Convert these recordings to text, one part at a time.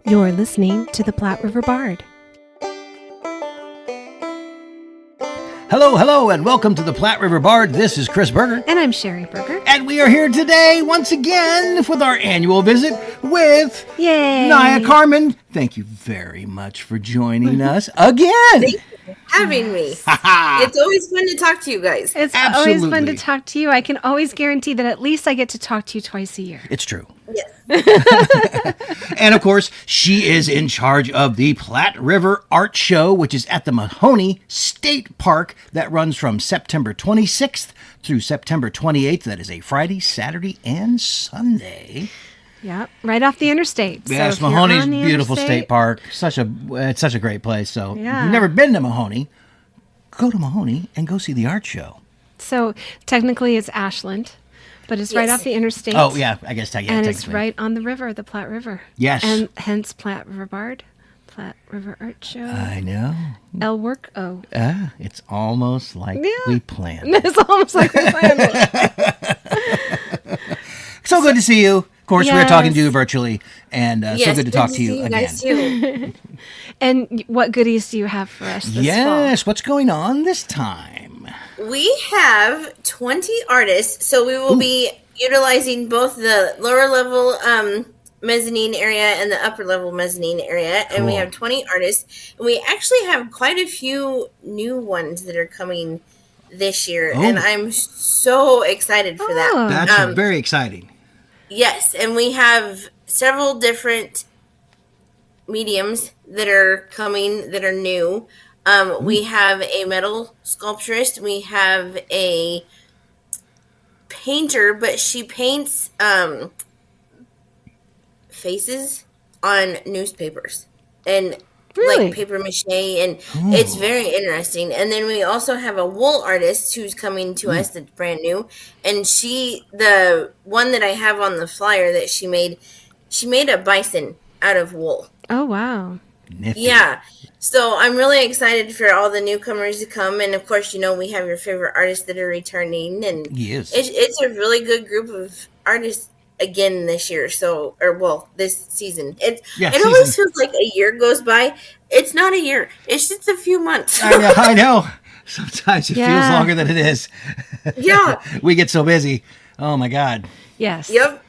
You're listening to the Platte River Bard. Hello, and welcome to the Platte River Bard. This is Chris Berger. And I'm Sherry Berger. And we are here today, once again, with our annual visit with Nia Karmann. Thank you very much for joining us again. Thank you for having me. It's always fun to talk to you guys. It's always fun to talk to you. I can always guarantee that at least I get to talk to you twice a year. It's true. Yes. And of course, she is in charge of the Platte River Art Show, which is at the Mahoney State Park. That runs from September 26th through September 28th. That is a Friday, Saturday, and Sunday. Yeah, right off the interstate. Yes, so Mahoney's beautiful state park. It's such a great place. So if you've never been to Mahoney, go to Mahoney and go see the art show. So technically it's Ashland, but it's right off the interstate. Oh, yeah, I guess. And it's right on the river, the Platte River. Yes. And hence Platte River Bard, Platte River Art Show. I know. El Work O. It's almost like we planned. It's almost like we planned it. So good to see you. Of course, we're talking to you virtually, and so good to talk to you again. Nice too. And what goodies do you have for us this fall? What's going on this time? We have 20 artists, so we will be utilizing both the lower level mezzanine area and the upper level mezzanine area, and we have 20 artists. And we actually have quite a few new ones that are coming this year, and I'm so excited for that. That's very exciting. Yes, and we have several different mediums that are coming that are new. We have a metal sculpturist. We have a painter, but she paints faces on newspapers and like paper mache, and it's very interesting. And then we also have a wool artist who's coming to us that's brand new, and the one that I have on the flyer that she made a bison out of wool. Oh, wow. Nifty. Yeah. So I'm really excited for all the newcomers to come, and of course, we have your favorite artists that are returning, and it's a really good group of artists again this year. This season. It always feels like a year goes by. It's not a year. It's just a few months. I know. Sometimes it feels longer than it is. Yeah. We get so busy. Oh my God. Yes. Yep.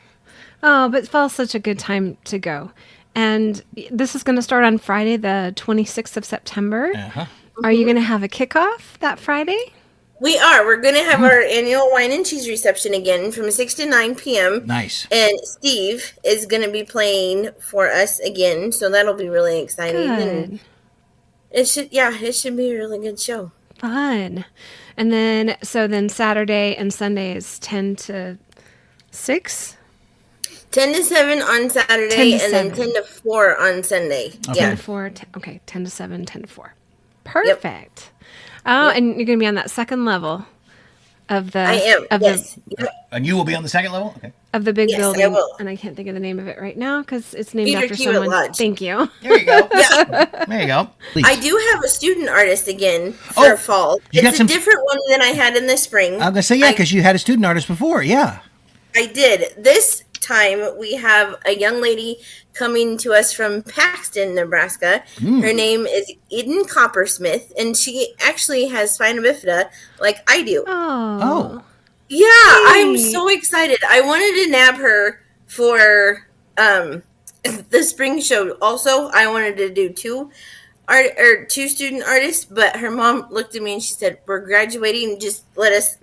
Oh, but fall's such a good time to go. And this is going to start on Friday, the 26th of September. Uh-huh. Are you going to have a kickoff that Friday? We are. We're going to have our annual wine and cheese reception again from 6 to 9 p.m. Nice. And Steve is going to be playing for us again, so that'll be really exciting. Good. And it should be a really good show. Fun. And then Saturday and Sunday is 10 to 6? 10 to 7 on Saturday, and then 10 to 4 on Sunday. Okay. 10 to 4. 10 to 7, 10 to 4. Perfect. Yep. Oh, and you're going to be on that second level of the... I am, yes. And you will be on the second level? Okay. Of the big building. I will. And I can't think of the name of it right now because it's named Peter after Kiewitt someone. Lodge. Thank you. There you go. There you go. Please. I do have a student artist again for fall. It's a different one than I had in the spring. I'm going to say, because you had a student artist before. Yeah. I did. This time we have a young lady coming to us from Paxton, Nebraska. Her name is Eden Coppersmith, and she actually has spina bifida like I do. Oh. Yeah, I'm so excited. I wanted to nab her for the spring show. Also, I wanted to do two student artists, but her mom looked at me and she said, "We're graduating. Just let us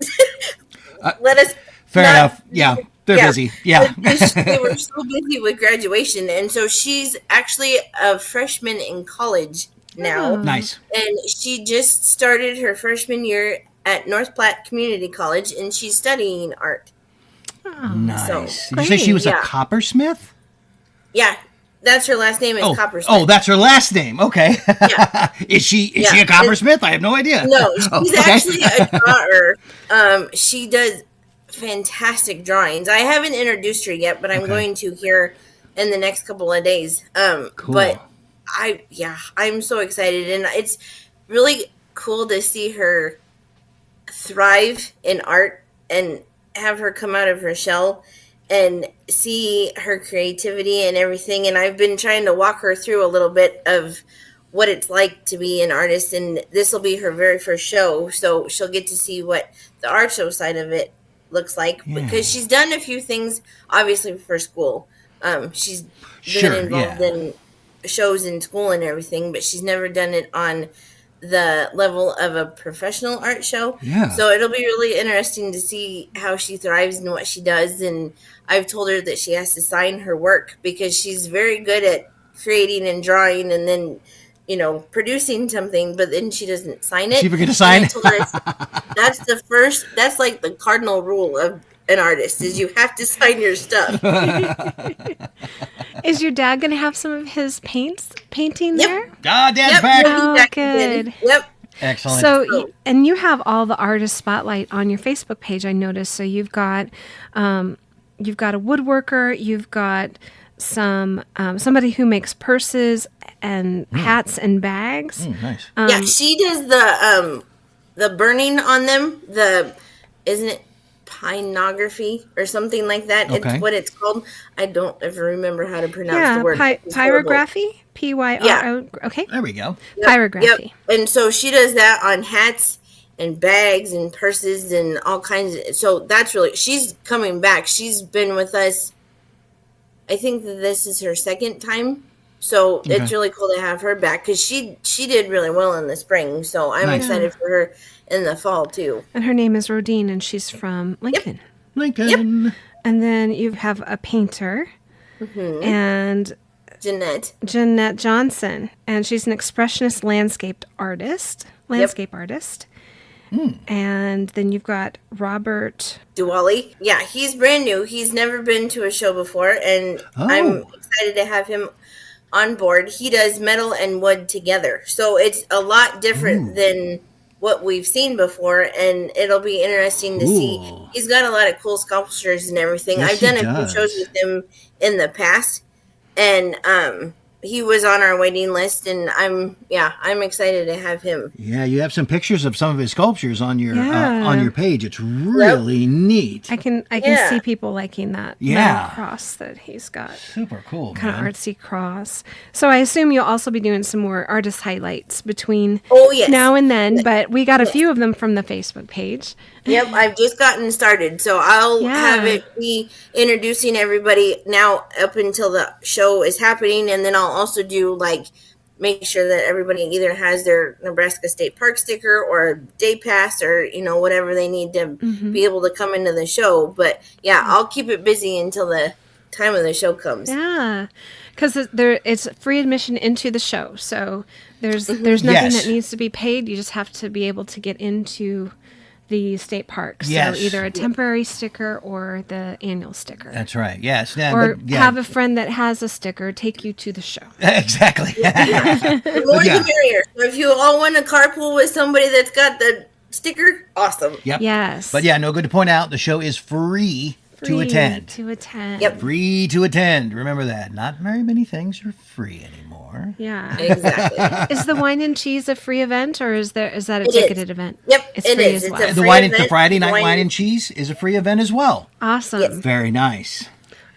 Fair enough. Yeah. They're busy. Yeah. They were so busy with graduation. And so she's actually a freshman in college now. Nice. And she just started her freshman year at North Platte Community College, and she's studying art. Nice. So, Did you say she was a coppersmith? Yeah. That's her last name is Coppersmith. Oh, that's her last name. Okay. Yeah. Is she a coppersmith? I have no idea. No, she's actually a drawer. She does fantastic drawings. I haven't introduced her yet, but I'm going to here in the next couple of days. Cool. But I'm so excited, and it's really cool to see her thrive in art and have her come out of her shell and see her creativity and everything. And I've been trying to walk her through a little bit of what it's like to be an artist. And this will be her very first show. So she'll get to see what the art show side of it looks like, because she's done a few things, obviously, for school. She's been involved in shows in school and everything, but she's never done it on the level of a professional art show. Yeah. So it'll be really interesting to see how she thrives and what she does. And I've told her that she has to sign her work, because she's very good at creating and drawing and then, you know, producing something, but then she doesn't sign it. She forget to sign it. That's like the cardinal rule of an artist, is you have to sign your stuff. Is your dad going to have some of his painting there? Ah, Dad's back. Oh, good. Yep. Excellent. So, and you have all the artist spotlight on your Facebook page, I noticed. So you've got a woodworker, you've got somebody who makes purses and hats and bags. Nice. Yeah, she does the burning on them. Isn't it pinography or something like that? Okay. It's what it's called. I don't ever remember how to pronounce the word. Pyrography. P-Y-R-O. Yeah. Okay. There we go. Pyrography. Yep. And so she does that on hats and bags and purses and all kinds of. So that's really, she's coming back. She's been with us. I think that this is her second time. So it's really cool to have her back, because she did really well in the spring. So I'm excited for her in the fall too. And her name is Rodine, and she's from Lincoln. Yep. Lincoln. Yep. And then you have a painter and Jeanette Johnson, and she's an expressionist landscape artist. And then you've got Robert Duwally. Yeah, he's brand new. He's never been to a show before, and I'm excited to have him on board. He does metal and wood together, so it's a lot different than what we've seen before, and it'll be interesting to see. He's got a lot of cool sculptures and everything. Yes, I've done a few shows with him in the past, and he was on our waiting list, and I'm excited to have him. Yeah, you have some pictures of some of his sculptures on your page. It's really neat. I can see people liking that metal cross that he's got. Super cool, Kind of artsy cross. So I assume you'll also be doing some more artist highlights between now and then, but we got a few of them from the Facebook page. Yep, I've just gotten started, so I'll have it be introducing everybody now up until the show is happening, and then I'll also do make sure that everybody either has their Nebraska State Park sticker or a day pass, or whatever they need to be able to come into the show. But I'll keep it busy until the time of the show comes. Yeah, because it's free admission into the show, so there's nothing that needs to be paid. You just have to be able to get into the state park. So either a temporary sticker or the annual sticker. That's right. Yes. Yeah, or have a friend that has a sticker take you to the show. Exactly. The more the merrier. So if you all want to carpool with somebody that's got the sticker, awesome. Yep. Yes. But no good to point out, the show is free to attend. Yep. Free to attend. Remember that. Not very many things are free anymore. Yeah. Exactly. Is the wine and cheese a free event, or is that a ticketed event? Yep. It's free as well. The Friday night wine and cheese is a free event as well. Awesome. Yes. Very nice.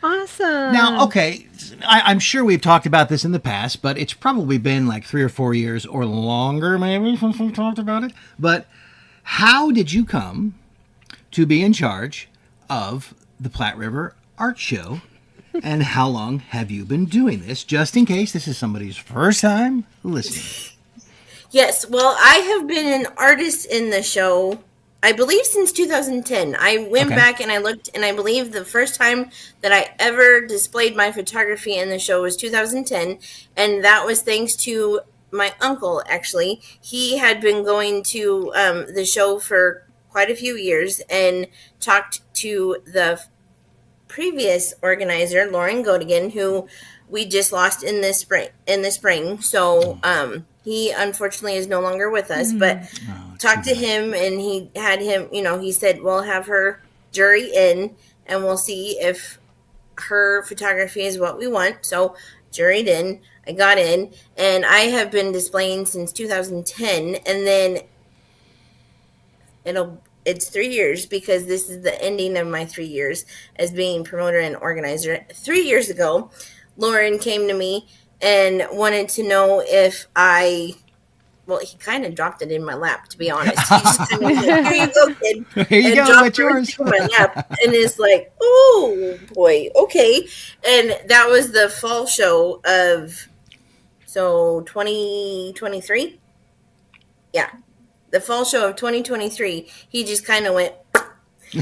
Awesome. Now, okay, I'm sure we've talked about this in the past, but it's probably been like 3 or 4 years or longer, maybe, since we talked about it. But how did you come to be in charge of the Platte River Art Show, and how long have you been doing this, just in case this is somebody's first time listening? Yes, well, I have been an artist in the show, I believe, since 2010. I went back and I looked, and I believe the first time that I ever displayed my photography in the show was 2010, and that was thanks to my uncle, actually. He had been going to the show for quite a few years and talked to the previous organizer, Lauren Godigan, who we just lost in the spring. So he unfortunately is no longer with us, but talked to him, and he had him, he said, we'll have her jury in and we'll see if her photography is what we want. So juried in, I got in, and I have been displaying since 2010, and then it's 3 years because this is the ending of my 3 years as being promoter and organizer. 3 years ago, Lauren came to me and wanted to know if well, he kind of dropped it in my lap, to be honest. He just kind of like, here you go, kid. Here you and go, dropped it's yours. in my lap. And it's like, oh, boy, okay. And that was the fall show of, 2023? Yeah. The fall show of 2023. He just kind of went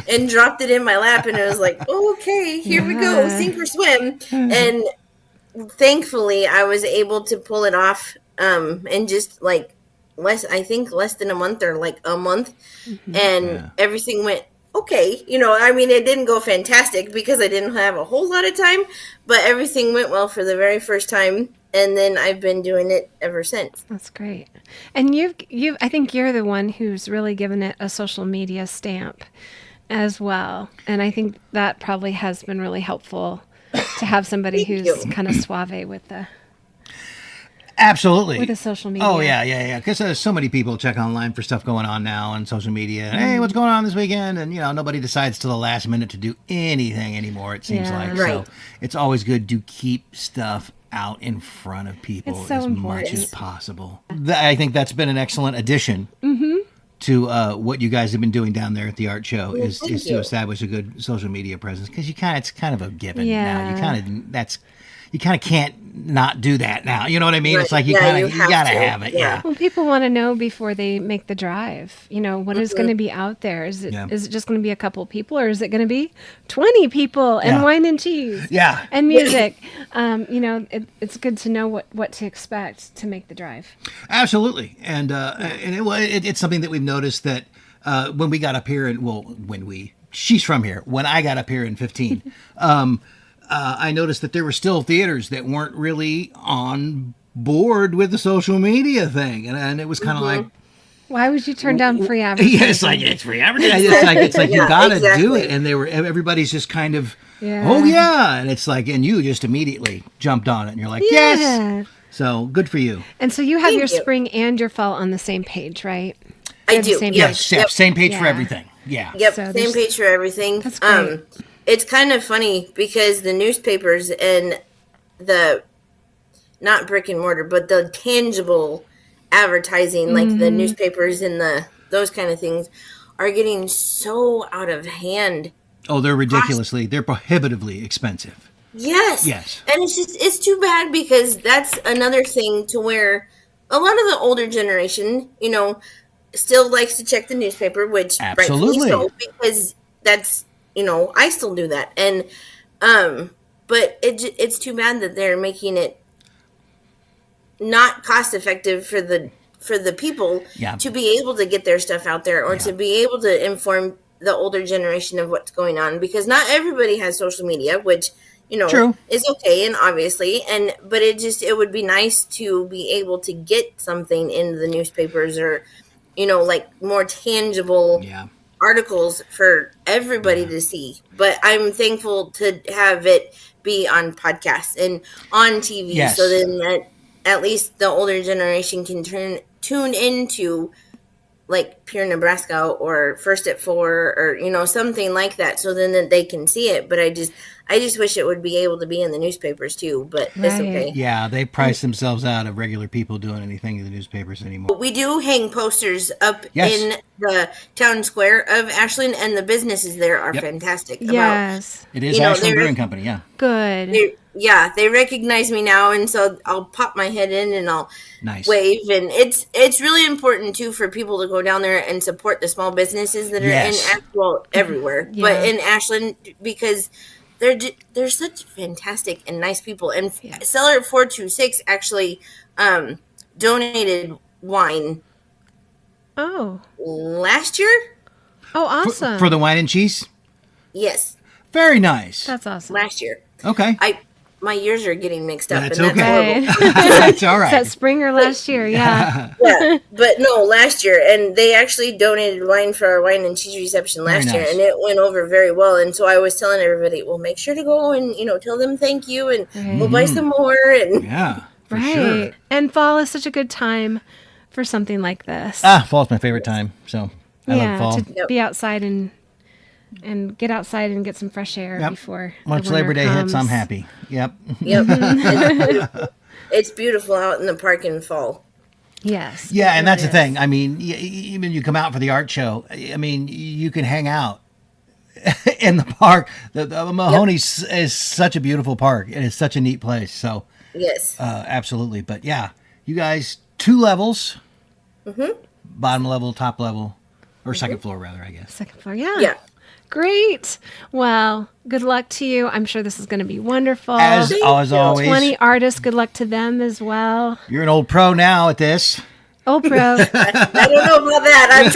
and dropped it in my lap. And it was like, okay, here we go, sink or swim. And thankfully, I was able to pull it off in just like less than a month or like a month. And everything went okay. I mean, it didn't go fantastic because I didn't have a whole lot of time, but everything went well for the very first time. And then I've been doing it ever since. That's great. And I think you're the one who's really given it a social media stamp as well. And I think that probably has been really helpful to have somebody who's kind of suave with the Absolutely. with the social media. Oh, yeah. Because so many people check online for stuff going on now on social media. Hey, what's going on this weekend? And, nobody decides till the last minute to do anything anymore, it seems like. Right. So it's always good to keep stuff out in front of people It's so as important. much as possible. I think that's been an excellent addition to what you guys have been doing down there at the art show is to establish a good social media presence, because it's kind of a given now. You kind of can't not do that now. You know what I mean? Right. It's like you gotta have it. Yeah. Well, people want to know before they make the drive, what is going to be out there. Is it just going to be a couple people, or is it going to be 20 people and wine and cheese? Yeah. And music. It's good to know what to expect to make the drive. Absolutely. And it's something that we've noticed that when we got up here, she's from here. When I got up here in 15, I noticed that there were still theaters that weren't really on board with the social media thing. And it was kind of like, why would you turn down free advertising? Yeah, it's free advertising. It's like you gotta do it. And everybody's just kind of, oh yeah. And it's like, and you just immediately jumped on it and you're like, yes. So good for you. And so you have your spring and your fall on the same page, right? I do. Same page for everything. Yeah. Yep. So same page for everything. That's great. It's kind of funny because the newspapers and the, not brick and mortar, but the tangible advertising, like the newspapers and those kind of things, are getting so out of hand. Oh, they're prohibitively expensive. Yes. And it's too bad because that's another thing to where a lot of the older generation, still likes to check the newspaper, which absolutely, rightfully so, because that's, I still do that. And, but it's too bad that they're making it not cost effective for the people to be able to get their stuff out there or to be able to inform the older generation of what's going on, because not everybody has social media, which, True. is okay. And obviously, but it would be nice to be able to get something in the newspapers or, like more tangible articles for everybody to see. But I'm thankful to have it be on podcasts and on TV, so then that at least the older generation can tune into like Pure Nebraska or First at 4 or something like that, so then that they can see it. But I just wish it would be able to be in the newspapers too, but it's okay. Yeah, they price themselves out of regular people doing anything in the newspapers anymore. We do hang posters up in the town square of Ashland, and the businesses there are fantastic. Yes. It is Ashland Brewing Company, yeah. Good. They recognize me now, and so I'll pop my head in and I'll wave. And it's really important too for people to go down there and support the small businesses that are in Ashland everywhere, but in Ashland, because they're such fantastic and nice people. And Cellar 426 actually donated wine. Oh. Last year? Oh, awesome. For the wine and cheese? Yes. Very nice. That's awesome. Last year. Okay. My years are getting mixed up. That's and okay. That's horrible. That's all right. Is that spring or last year? Yeah. But no, last year. And they actually donated wine for our wine and cheese reception last year, and it went over very well. And so I was telling everybody, well, make sure to go and, tell them thank you, and we'll buy some more. And for sure. And fall is such a good time for something like this. Fall's my favorite time, so. I love fall. To be outside and get outside and get some fresh air before once Labor Day hits, I'm happy. Yep. It's beautiful out in the park in fall. Yes. Yeah, and that's the thing. I mean, even you come out for the art show, I mean, you can hang out in the park. The Mahoney is such a beautiful park. It is such a neat place. So, yes. Absolutely. But yeah, you guys, 2 levels. Bottom level, top level, or second floor, rather, I guess. Second floor, yeah. Yeah. Great. Well, good luck to you. I'm sure this is going to be wonderful. As always. 20 artists, good luck to them as well. You're an old pro now at this. Old pro. I don't know about that. I'm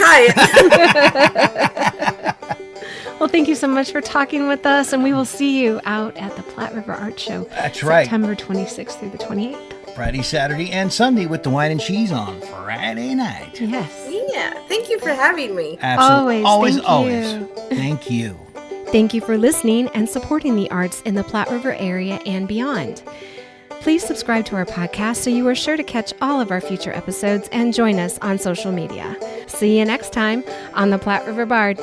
trying. Well, thank you so much for talking with us, and we will see you out at the Platte River Art Show. That's right. September 26th through the 28th. Friday, Saturday, and Sunday with the wine and cheese on Friday night. Yes. Yeah. Thank you for having me. Absolutely. Always. Always. Thank you. Thank you. Thank you for listening and supporting the arts in the Platte River area and beyond. Please subscribe to our podcast so you are sure to catch all of our future episodes and join us on social media. See you next time on the Platte River Bard.